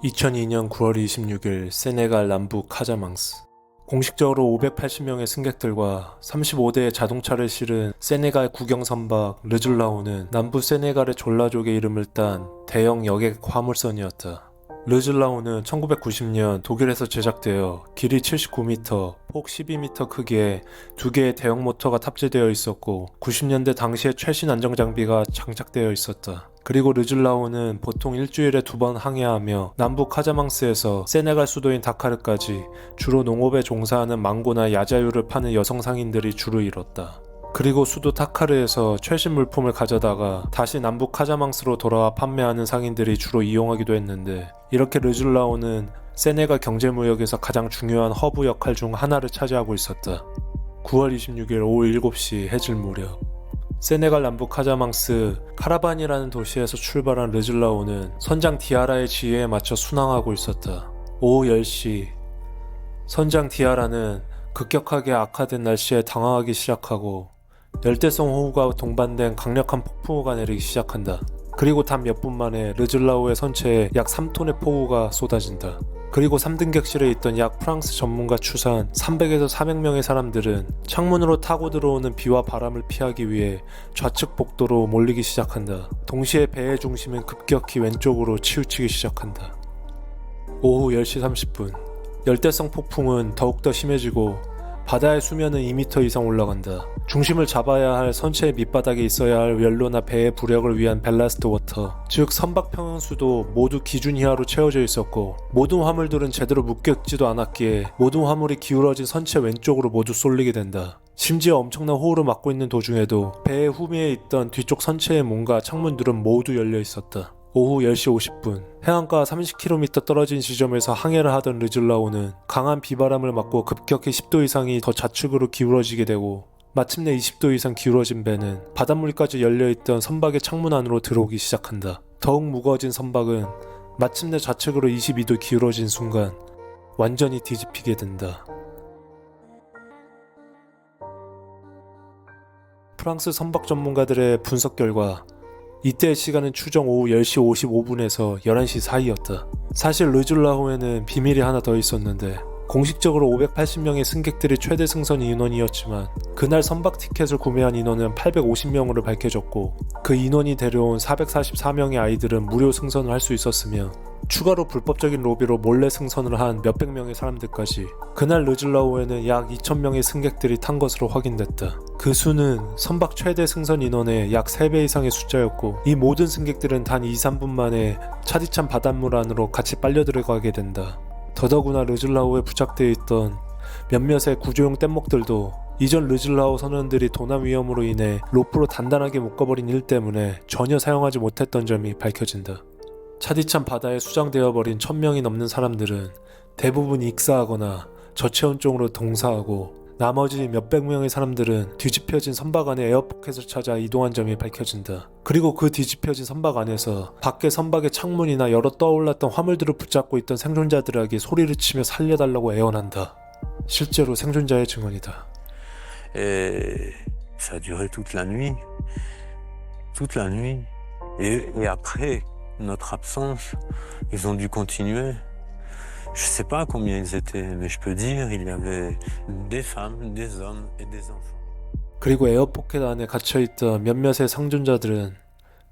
2002년 9월 26일 세네갈 남부 카자망스. 공식적으로 580명의 승객들과 35대의 자동차를 실은 세네갈 국영 선박 르즐라오는 남부 세네갈의 졸라족의 이름을 딴 대형 여객 화물선이었다. 르즐라오는 1990년 독일에서 제작되어 길이 79m, 폭 12m 크기의 두 개의 대형 모터가 탑재되어 있었고 90년대 당시의 최신 안정장비가 장착되어 있었다. 그리고 르즐라오는 보통 일주일에 2번 항해하며 남부 카자망스에서 세네갈 수도인 다카르까지 주로 농업에 종사하는 망고나 야자유를 파는 여성 상인들이 주로 이뤘다. 그리고 수도 타카르에서 최신 물품을 가져다가 다시 남부 카자망스로 돌아와 판매하는 상인들이 주로 이용하기도 했는데, 이렇게 르즐라오는 세네갈 경제무역에서 가장 중요한 허브 역할 중 하나를 차지하고 있었다. 9월 26일 오후 7시 해질 무렵 세네갈 남부 카자망스 카라반이라는 도시에서 출발한 르즐라오는 선장 디아라의 지휘에 맞춰 순항하고 있었다. 오후 10시 선장 디아라는 급격하게 악화된 날씨에 당황하기 시작하고 열대성 호우가 동반된 강력한 폭풍우가 내리기 시작한다. 그리고 단 몇 분 만에 르즐라오의 선체에 약 3톤의 폭우가 쏟아진다. 그리고 3등 객실에 있던 약 프랑스 전문가 추산 300에서 400명의 사람들은 창문으로 타고 들어오는 비와 바람을 피하기 위해 좌측 복도로 몰리기 시작한다. 동시에 배의 중심은 급격히 왼쪽으로 치우치기 시작한다. 오후 10시 30분 열대성 폭풍은 더욱더 심해지고 바다의 수면은 2m 이상 올라간다. 중심을 잡아야 할 선체의 밑바닥에 있어야 할 연료나 배의 부력을 위한 밸라스트 워터, 즉 선박 평형수도 모두 기준 이하로 채워져 있었고, 모든 화물들은 제대로 묶여있지도 않았기에 모든 화물이 기울어진 선체 왼쪽으로 모두 쏠리게 된다. 심지어 엄청난 호우를 맞고 있는 도중에도 배의 후미에 있던 뒤쪽 선체의 문과 창문들은 모두 열려 있었다. 오후 10시 50분 해안가 30km 떨어진 지점에서 항해를 하던 르즐라오는 강한 비바람을 맞고 급격히 10도 이상이 더 좌측으로 기울어지게 되고, 마침내 20도 이상 기울어진 배는 바닷물까지 열려있던 선박의 창문 안으로 들어오기 시작한다. 더욱 무거워진 선박은 마침내 좌측으로 22도 기울어진 순간 완전히 뒤집히게 된다. 프랑스 선박 전문가들의 분석 결과 이때의 시간은 추정 오후 10시 55분에서 11시 사이였다. 사실 르즐라오에는 비밀이 하나 더 있었는데, 공식적으로 580명의 승객들이 최대 승선 인원이었지만 그날 선박 티켓을 구매한 인원은 850명으로 밝혀졌고, 그 인원이 데려온 444명의 아이들은 무료 승선을 할 수 있었으며 추가로 불법적인 로비로 몰래 승선을 한 몇백 명의 사람들까지 그날 르즐라오에는 약 2000명의 승객들이 탄 것으로 확인됐다. 그 수는 선박 최대 승선 인원의 약 3배 이상의 숫자였고, 이 모든 승객들은 단 2-3분 만에 차디찬 바닷물 안으로 같이 빨려 들어가게 된다. 더더구나 르즐라오에 부착되어 있던 몇몇의 구조용 뗏목들도 이전 르즐라오 선원들이 도난 위험으로 인해 로프로 단단하게 묶어버린 일 때문에 전혀 사용하지 못했던 점이 밝혀진다. 차디찬 바다에 수장되어 버린 1000명이 넘는 사람들은 대부분 익사하거나 저체온증으로 동사하고, 나머지 몇백 명의 사람들은 뒤집혀진 선박 안에 에어포켓을 찾아 이동한 점이 밝혀진다. 그리고 그 뒤집혀진 선박 안에서 밖에 선박의 창문이나 여러 떠올랐던 화물들을 붙잡고 있던 생존자들에게 소리를 치며 살려달라고 애원한다. 실제로 생존자의 증언이다. Ça a duré toute la nuit. Toute la nuit. Et après notre absence, ils ont dû continuer. Je sais pas combien ils étaient, mais je peux dire il y avait des femmes, des hommes et des enfants. 그리고 에어포켓 안에 갇혀있던 몇몇의 생존자들은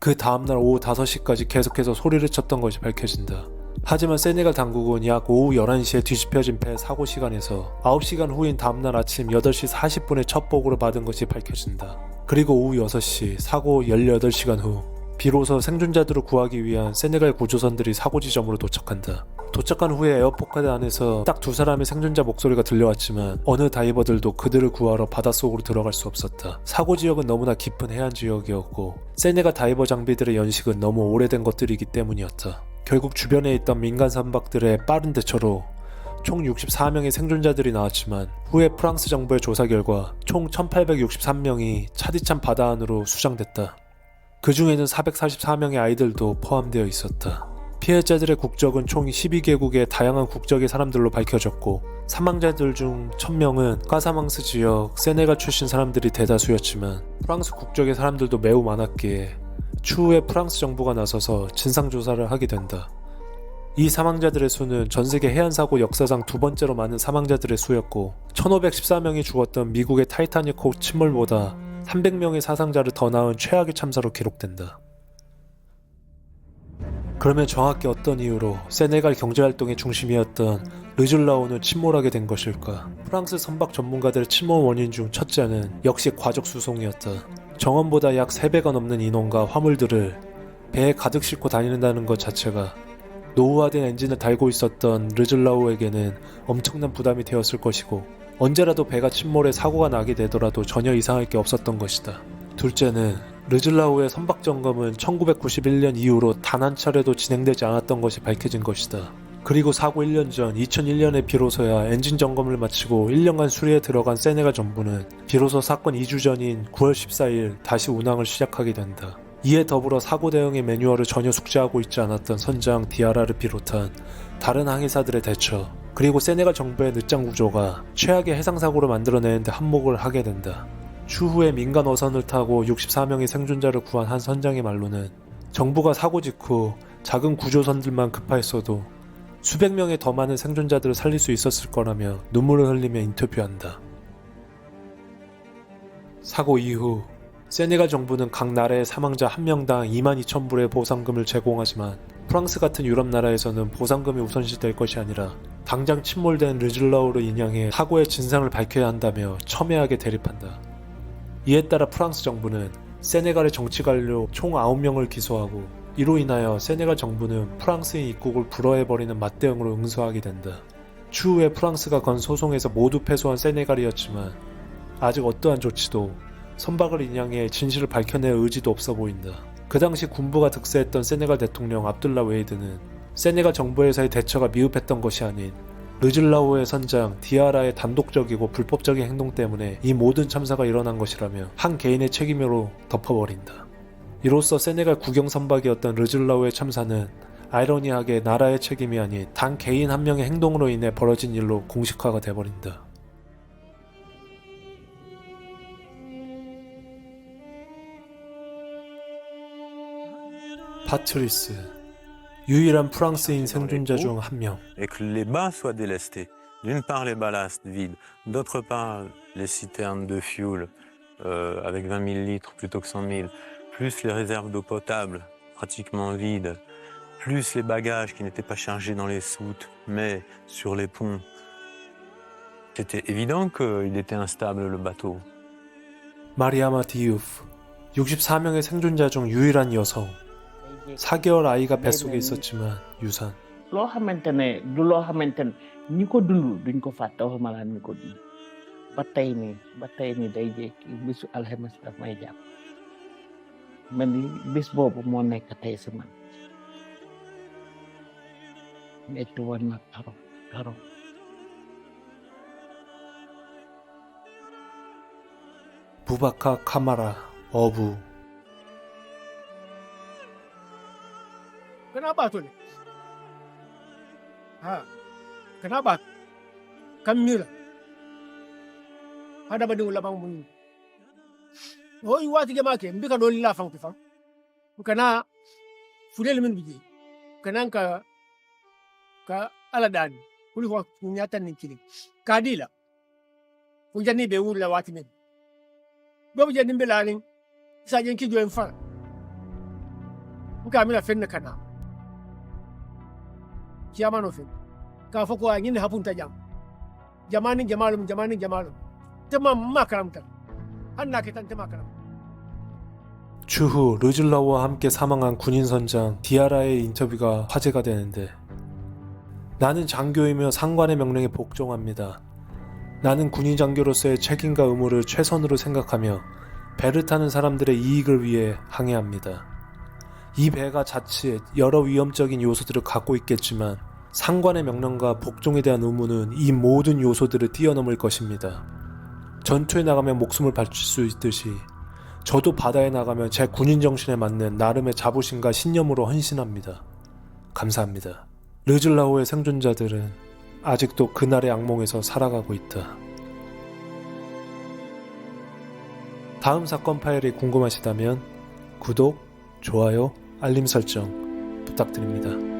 그 다음날 오후 5시까지 계속해서 소리를 쳤던 것이 밝혀진다. 하지만 세네갈 당국은 약 오후 11시에 뒤집혀진 배 사고 시간에서 9시간 후인 다음날 아침 8시 40분에 첫 보고를 받은 것이 밝혀진다. 그리고 오후 6시, 사고 18시간 후 비로소 생존자들을 구하기 위한 세네갈 구조선들이 사고 지점으로 도착한다. 도착한 후에 에어포켓 안에서 딱 2사람의 생존자 목소리가 들려왔지만 어느 다이버들도 그들을 구하러 바닷속으로 들어갈 수 없었다. 사고 지역은 너무나 깊은 해안 지역이었고 세네갈 다이버 장비들의 연식은 너무 오래된 것들이기 때문이었다. 결국 주변에 있던 민간 선박들의 빠른 대처로 총 64명의 생존자들이 나왔지만 후에 프랑스 정부의 조사 결과 총 1863명이 차디찬 바다 안으로 수장됐다. 그 중에는 444명의 아이들도 포함되어 있었다. 피해자들의 국적은 총 12개국의 다양한 국적의 사람들로 밝혀졌고, 사망자들 중 1000명은 카사망스 지역 세네갈 출신 사람들이 대다수였지만 프랑스 국적의 사람들도 매우 많았기에 추후에 프랑스 정부가 나서서 진상조사를 하게 된다. 이 사망자들의 수는 전세계 해안사고 역사상 두 번째로 많은 사망자들의 수였고 1514명이 죽었던 미국의 타이타닉호 침몰보다 300명의 사상자를 더 낳은 최악의 참사로 기록된다. 그러면 정확히 어떤 이유로 세네갈 경제활동의 중심이었던 르즐라오는 침몰하게 된 것일까? 프랑스 선박 전문가들의 침몰 원인 중 첫째는 역시 과적 수송이었다. 정원보다 약 3배가 넘는 인원과 화물들을 배에 가득 싣고 다니는다는 것 자체가 노후화된 엔진을 달고 있었던 르즐라오에게는 엄청난 부담이 되었을 것이고 언제라도 배가 침몰해 사고가 나게 되더라도 전혀 이상할 게 없었던 것이다. 둘째는 르즐라오의 선박 점검은 1991년 이후로 단 한 차례도 진행되지 않았던 것이 밝혀진 것이다. 그리고 사고 1년 전 2001년에 비로소야 엔진 점검을 마치고 1년간 수리에 들어간 세네갈 정부는 비로소 사건 2주 전인 9월 14일 다시 운항을 시작하게 된다. 이에 더불어 사고 대응의 매뉴얼을 전혀 숙지하고 있지 않았던 선장 디아라를 비롯한 다른 항해사들의 대처, 그리고 세네갈 정부의 늦장 구조가 최악의 해상사고를 만들어내는데 한몫을 하게 된다. 추후에 민간 어선을 타고 64명의 생존자를 구한 한 선장의 말로는 정부가 사고 직후 작은 구조선들만 급파했어도 수백 명의 더 많은 생존자들을 살릴 수 있었을 거라며 눈물을 흘리며 인터뷰한다. 사고 이후 세네갈 정부는 각 나라의 사망자 한 명당 22,000불의 보상금을 제공하지만 프랑스 같은 유럽 나라에서는 보상금이 우선시될 것이 아니라 당장 침몰된 르즐라오를 인양해 사고의 진상을 밝혀야 한다며 첨예하게 대립한다. 이에 따라 프랑스 정부는 세네갈의 정치관료 총 9명을 기소하고 이로 인하여 세네갈 정부는 프랑스인 입국을 불허해버리는 맞대응으로 응수하게 된다. 추후에 프랑스가 건 소송에서 모두 패소한 세네갈이었지만 아직 어떠한 조치도 선박을 인양해 진실을 밝혀낼 의지도 없어 보인다. 그 당시 군부가 득세했던 세네갈 대통령 압둘라 웨이드는 세네갈 정부에서의 대처가 미흡했던 것이 아닌 르즐라오의 선장 디아라의 단독적이고 불법적인 행동 때문에 이 모든 참사가 일어난 것이라며 한 개인의 책임으로 덮어버린다. 이로써 세네갈 국영 선박이었던 르즐라오의 참사는 아이러니하게 나라의 책임이 아닌 단 개인 한 명의 행동으로 인해 벌어진 일로 공식화가 돼버린다. 파트리스, 유일한 프랑스인 생존자 중 한 명. Et que les bas soient délestés. D'une part les ballasts vides, d'autre part les citernes de fioul avec 20 000 litres plutôt que 100 000, plus les réserves d'eau potable pratiquement vides, plus les bagages qui n'étaient pas chargés dans les soutes mais sur les ponts. C'était évident qu'il était instable le bateau. 마리아마 디우프, 64명의 생존자 중 유일한 여성. 4개월 아이가 뱃속에 있었지만 유산. loo xamante ne du loo xamante ne ñi ko dund duñ ko fàtte waxuma la ñi ko dund ba tey nii day jékki bisu alxames daf may jàpp mel ni bis boobu moo nekk tey si man metti woon na trop. 부바카 카마라, 어부. Kenapa tuh? Kenapa? Kami lah. Ada badu labang bunyi. Oh, iwa tiga make, mbika doli la fang pifang. Kana fudel min biji. Kana ka aladan. Kuli wa nyata ni kili. Kadila. Kujani be wula wati min. Bobu jani mbelaling. Sajen ki joen fa. Muka mina fenna kana. Kiamano fen. Ka foko a ngin hapunta jam. Jamani jamalum. Tema makaram tan. 한나 계단 때마까라. 추후 르즐라오와 함께 사망한 군인 선장 디아라의 인터뷰가 화제가 되는데, 나는 장교이며 상관의 명령에 복종합니다. 나는 군인 장교로서의 책임과 의무를 최선으로 생각하며 배를 타는 사람들의 이익을 위해 항해합니다. 이 배가 자칫 여러 위험적인 요소들을 갖고 있겠지만 상관의 명령과 복종에 대한 의무는 이 모든 요소들을 뛰어넘을 것입니다. 전투에 나가면 목숨을 바칠 수 있듯이 저도 바다에 나가면 제 군인 정신에 맞는 나름의 자부심과 신념으로 헌신합니다. 감사합니다. 르즐라오의 생존자들은 아직도 그날의 악몽에서 살아가고 있다. 다음 사건 파일이 궁금하시다면 구독, 좋아요, 알림 설정 부탁드립니다.